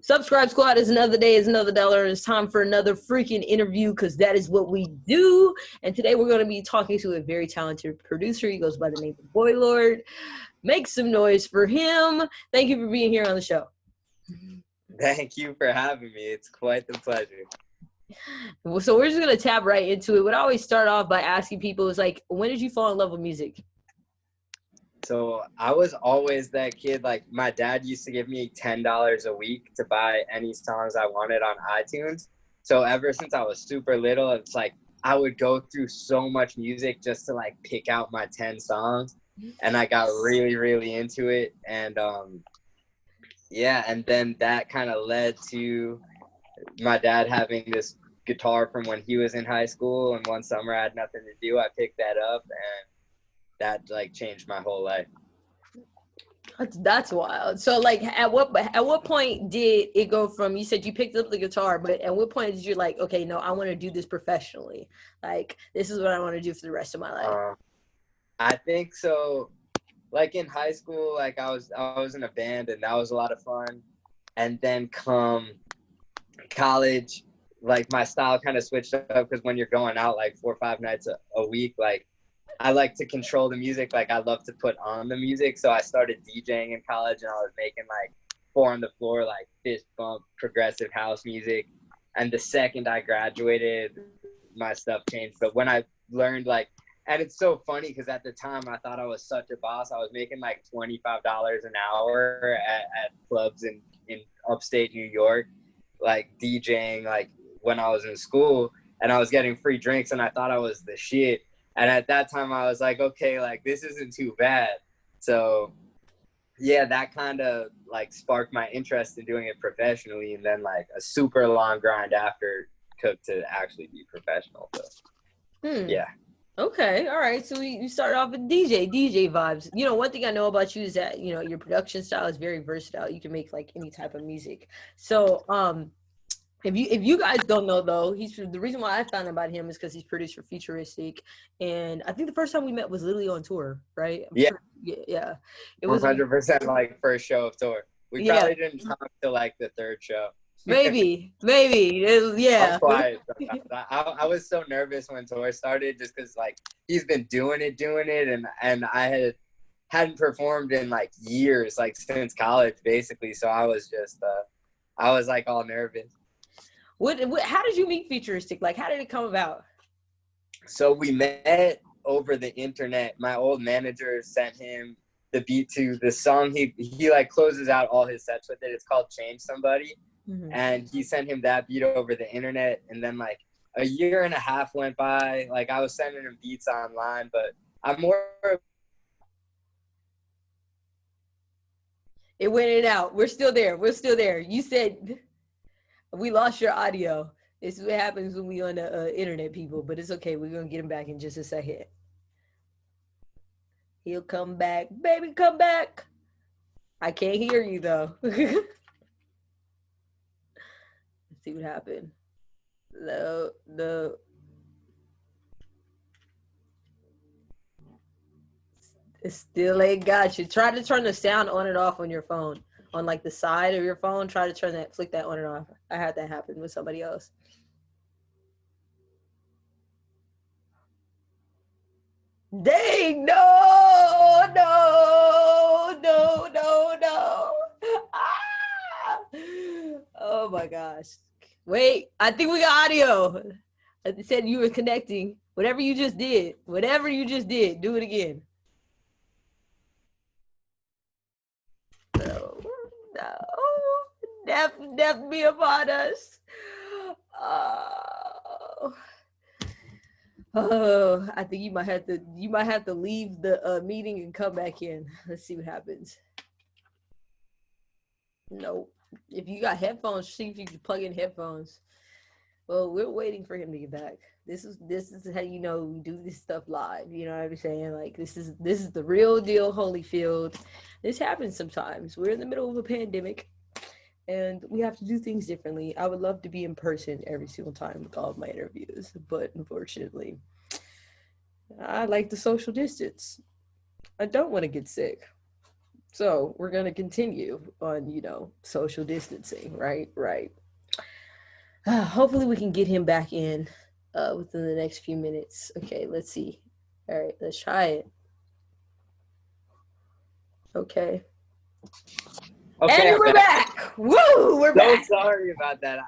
Subscribe Squad is another day, is another dollar. It's time for another freaking interview because that is what we do. And today we're going to be talking to a very talented producer. He goes by the name of Boylord. Make some noise for him. Thank you for being here on the show. Thank you for having me. It's quite the pleasure. So we're just going to tap right into it. What I always start off by asking people is like, when did you fall in love with music? So I was always that kid. Like, my dad used to give me $10 a week to buy any songs I wanted on iTunes. So ever since I was super little, it's like I would go through so much music just to like pick out my 10 songs. And I got really, really into it. And yeah, and then that kind of led to my dad having this guitar from when he was in high school. And one summer I had nothing to do. I picked that up, and that like changed my whole life. That's wild. So like at what point did it go from, you said you picked up the guitar, but at what point did you like, okay, no, I want to do this professionally? Like, this is what I want to do for the rest of my life. I think so. Like in high school, like I was in a band, and that was a lot of fun. And then come college, like my style kind of switched up, because when you're going out like 4 or 5 nights a week, like I like to control the music. Like I love to put on the music. So I started DJing in college, and I was making like 4 on the floor, like fist bump, progressive house music. And the second I graduated, my stuff changed. But when I learned like, and it's so funny because at the time I thought I was such a boss. I was making like $25 an hour at clubs in upstate New York, like DJing, like when I was in school, and I was getting free drinks, and I thought I was the shit. And at that time I was like, okay, like this isn't too bad. So yeah, that kind of like sparked my interest in doing it professionally. And then like a super long grind after took to actually be professional. So yeah. Okay, all right. So you started off with DJ vibes. You know, one thing I know about you is that, you know, your production style is very versatile. You can make like any type of music. So if you guys don't know though, the reason why I found out about him is because he's produced for Futuristic, and I think the first time we met was literally on tour, right? Yeah. Yeah. It was 100% like first show of tour. We probably didn't talk till like the 3rd show. maybe, yeah. I was quiet. I was so nervous when tour started, just because like he's been doing it, and I hadn't performed in like years, like since college basically. So I was just I was like all nervous. How did you meet Futuristic? Like, how did it come about? So we met over the internet. My old manager sent him the beat to the song. He like closes out all his sets with it. It's called Change Somebody. Mm-hmm. And he sent him that beat over the internet. And then like a year and a half went by. Like I was sending him beats online, but I'm more. It went in and out. We're still there. You said we lost your audio. This is what happens when we on the internet, people. But it's okay. We're going to get him back in just a second. He'll come back. Baby, come back. I can't hear you, though. Let's see what happened. It still ain't got you. Try to turn the sound on and off on your phone. On like the side of your phone, try to flick that on and off. I had that happen with somebody else. Dang, no. Ah! Oh my gosh. Wait, I think we got audio. I said you were connecting. Whatever you just did, do it again. No. Death be upon us. Oh, I think you might have to leave the meeting and come back in. Let's see what happens. Nope. If you got headphones, see if you can plug in headphones. Well, we're waiting for him to get back. This is how you know we do this stuff live. You know what I'm saying? Like this is the real deal, Holyfield. This happens sometimes. We're in the middle of a pandemic, and we have to do things differently. I would love to be in person every single time with all of my interviews, but unfortunately, I like the social distance. I don't want to get sick. So we're gonna continue on, social distancing, right? Right. Hopefully we can get him back in within the next few minutes. Okay, let's see. All right, let's try it. Okay. And Okay, I'm we're back. back. Woo, we're So back. sorry about that.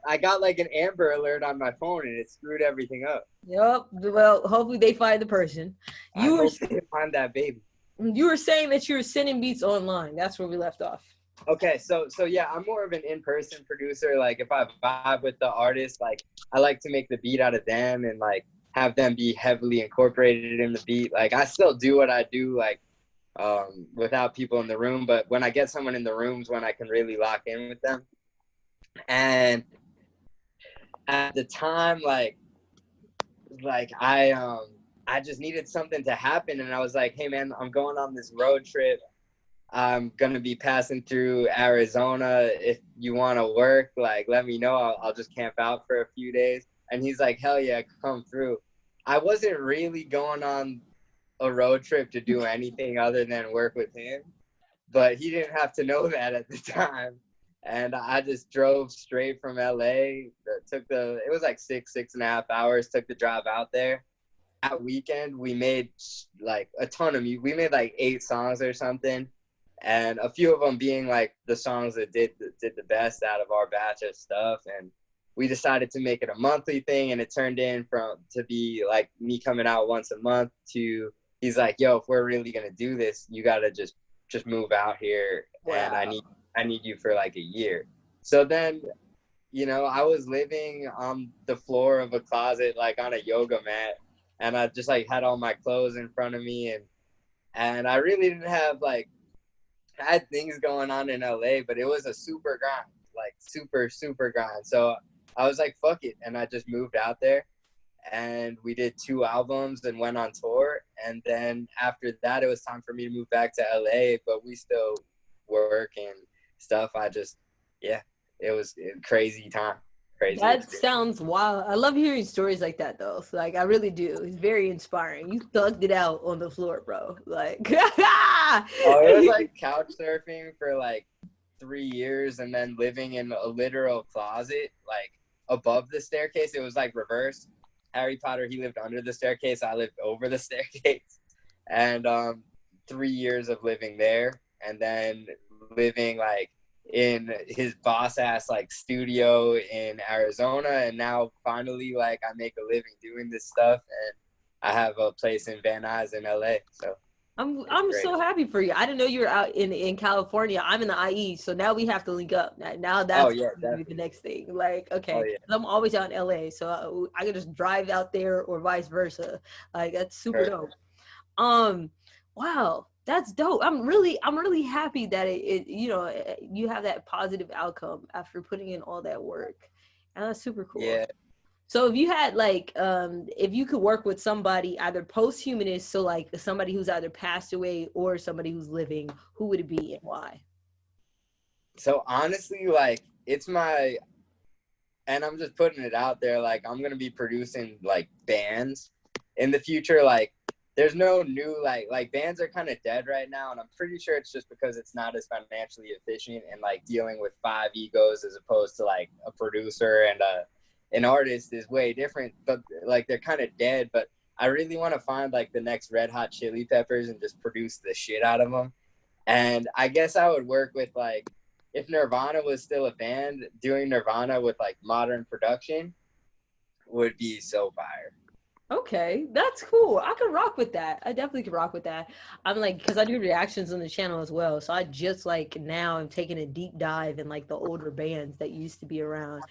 I got like an Amber Alert on my phone and it screwed everything up. Yep. Well, hopefully they find the person. I You were hope they find that baby. you were saying that you were sending beats online. That's where we left off. Okay, so yeah, I'm more of an in-person producer. Like if I vibe with the artist, like I like to make the beat out of them and like have them be heavily incorporated in the beat. Like I still do what I do, like without people in the room, but when I get someone in the rooms, when I can really lock in with them. And at the time, like I just needed something to happen, and I was like, hey man, I'm going on this road trip. I'm gonna be passing through Arizona. If you want to work, like let me know. I'll just camp out for a few days. And he's like, hell yeah, come through. I wasn't really going on a road trip to do anything other than work with him, but he didn't have to know that at the time. And I just drove straight from LA. It was like 6.5 hours, took the drive out there. That weekend, we made like a ton of music. We made like 8 songs or something. And a few of them being like the songs that did the best out of our batch of stuff. And we decided to make it a monthly thing. And it turned in to be like me coming out once a month to, he's like, yo, if we're really going to do this, you got to just move out here. Wow. And I need you for like a year. So then, I was living on the floor of a closet, like on a yoga mat, and I just like had all my clothes in front of me, and I really didn't have like, I had things going on in LA, but it was a super grind, like super grind. So I was like, fuck it, and I just moved out there, and we did 2 albums and went on tour. And then after that, it was time for me to move back to LA, but we still work and stuff. Yeah, it was a crazy time, crazy That experience. sounds wild. I love hearing stories like that, though. Like, I really do. It's very inspiring. You thugged it out on the floor, bro. Like, Oh, it was like couch surfing for like 3 years and then living in a literal closet, like above the staircase. It was like reverse. Harry Potter, he lived under the staircase. I lived over the staircase. And 3 years of living there, and then living like in his boss ass like studio in Arizona. And now finally, like I make a living doing this stuff, and I have a place in Van Nuys in LA. So I'm great. so happy for you. I didn't know you were out in California. I'm in the IE, so now we have to link up. Now that's Yeah, the next thing. Like, okay, yeah. I'm always out in LA, so I can just drive out there or vice versa. Like, that's super dope. Wow, that's dope. I'm really happy that you have that positive outcome after putting in all that work, and that's super cool. Yeah. So if you had like, if you could work with somebody, either posthumanist, so like somebody who's either passed away or somebody who's living, who would it be and why? So honestly, like and I'm just putting it out there, like I'm gonna be producing like bands in the future. Like there's no new like bands are kind of dead right now, and I'm pretty sure it's just because it's not as financially efficient and like dealing with 5 egos as opposed to like a producer and an artist is way different. But like they're kind of dead. But I really want to find like the next Red Hot Chili Peppers and just produce the shit out of them. And I guess I would work with like, if Nirvana was still a band, doing Nirvana with like modern production would be so fire. Okay, that's cool. I could rock with that. I definitely could rock with that. I'm like, because I do reactions on the channel as well. So I just like now I'm taking a deep dive in like the older bands that used to be around.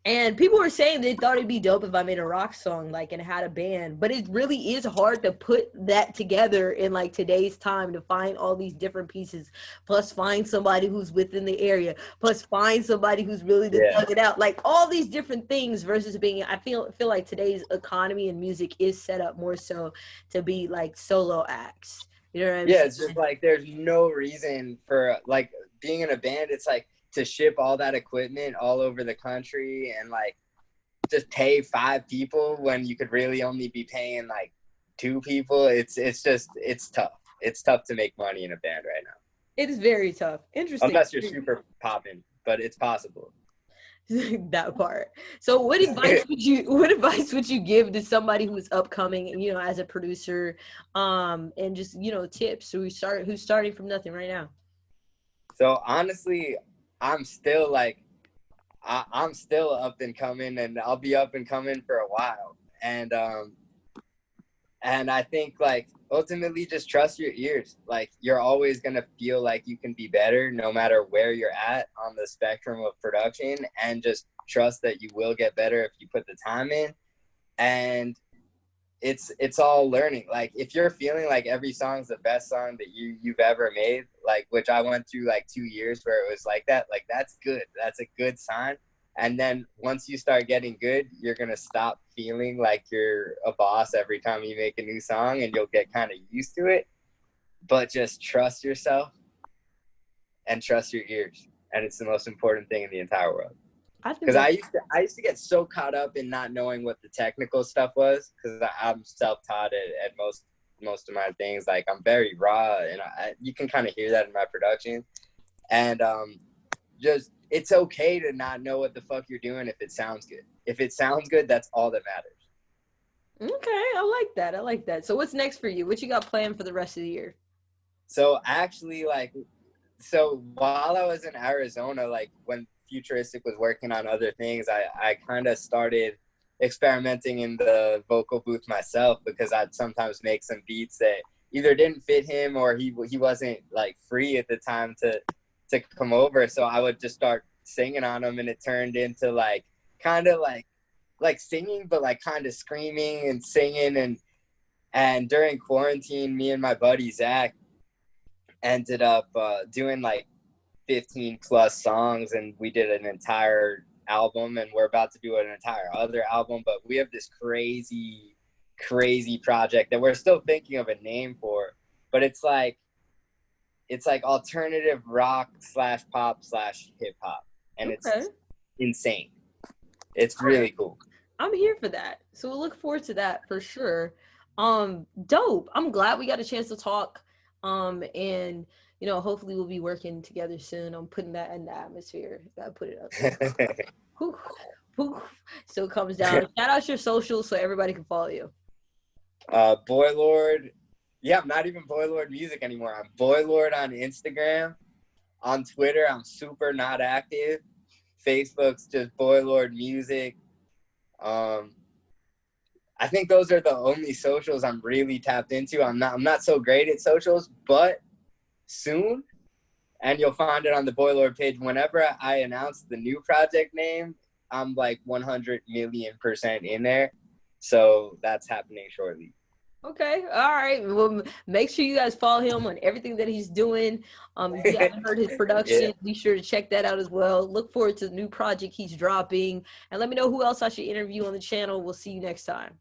And people were saying they thought it'd be dope if I made a rock song, like, and had a band. But it really is hard to put that together in like today's time, to find all these different pieces, plus find somebody who's within the area, plus find somebody who's really to thug it out. Like all these different things versus being, I feel like today's economy and music is set up more so to be like solo acts. You know what I'm saying? It's just like there's no reason for like being in a band. It's like to ship all that equipment all over the country and like just pay 5 people when you could really only be paying like 2 people. It's tough. It's tough to make money in a band right now. It is very tough. Interesting. Unless you're super popping, but it's possible. That part. So what advice would you give to somebody who's upcoming, as a producer, and just, tips who's starting from nothing right now? So honestly, I'm still like, I'm still up and coming, and I'll be up and coming for a while. And I think like ultimately just trust your ears. Like you're always gonna feel like you can be better no matter where you're at on the spectrum of production, and just trust that you will get better if you put the time in. And it's all learning. Like if you're feeling like every song's the best song that you've ever made, like which I went through like 2 years where it was like that, like that's good. That's a good sign. And then once you start getting good, you're gonna stop feeling like you're a boss every time you make a new song, and you'll get kind of used to it. But just trust yourself and trust your ears. And it's the most important thing in the entire world. I think Because I used to get so caught up in not knowing what the technical stuff was, because I'm self-taught at most of my things. Like I'm very raw, and you can kind of hear that in my production. And just it's okay to not know what the fuck you're doing if it sounds good. If it sounds good, that's all that matters. Okay, I like that. I like that. So what's next for you? What you got planned for the rest of the year? So actually, so while I was in Arizona, like when Futuristic was working on other things, I kind of started experimenting in the vocal booth myself, because I'd sometimes make some beats that either didn't fit him, or he wasn't like free at the time to come over. So I would just start singing on them, and it turned into like kind of like singing, but like kind of screaming and singing. And during quarantine, me and my buddy Zach ended up doing like 15 plus songs, and we did an entire album, and we're about to do an entire other album. But we have this crazy project that we're still thinking of a name for, but it's like alternative rock / pop / hip hop, and Okay. it's insane. It's really cool. I'm here for that. So we'll look forward to that for sure. Dope. I'm glad we got a chance to talk. And hopefully we'll be working together soon. I'm putting that in the atmosphere. Gotta put it up there. Whew, whew. So it comes down. Shout out your socials so everybody can follow you. Boylord. Yeah, I'm not even Boylord Music anymore. I'm Boylord on Instagram. On Twitter, I'm super not active. Facebook's just Boylord Music. I think those are the only socials I'm really tapped into. I'm not so great at socials, but soon, and you'll find it on the Boylord page. Whenever I announce the new project name, I'm like 100 million% in there. So that's happening shortly. Okay. All right. Well, make sure you guys follow him on everything that he's doing. If you haven't heard his production, Yeah. be sure to check that out as well. Look forward to the new project he's dropping, and let me know who else I should interview on the channel. We'll see you next time.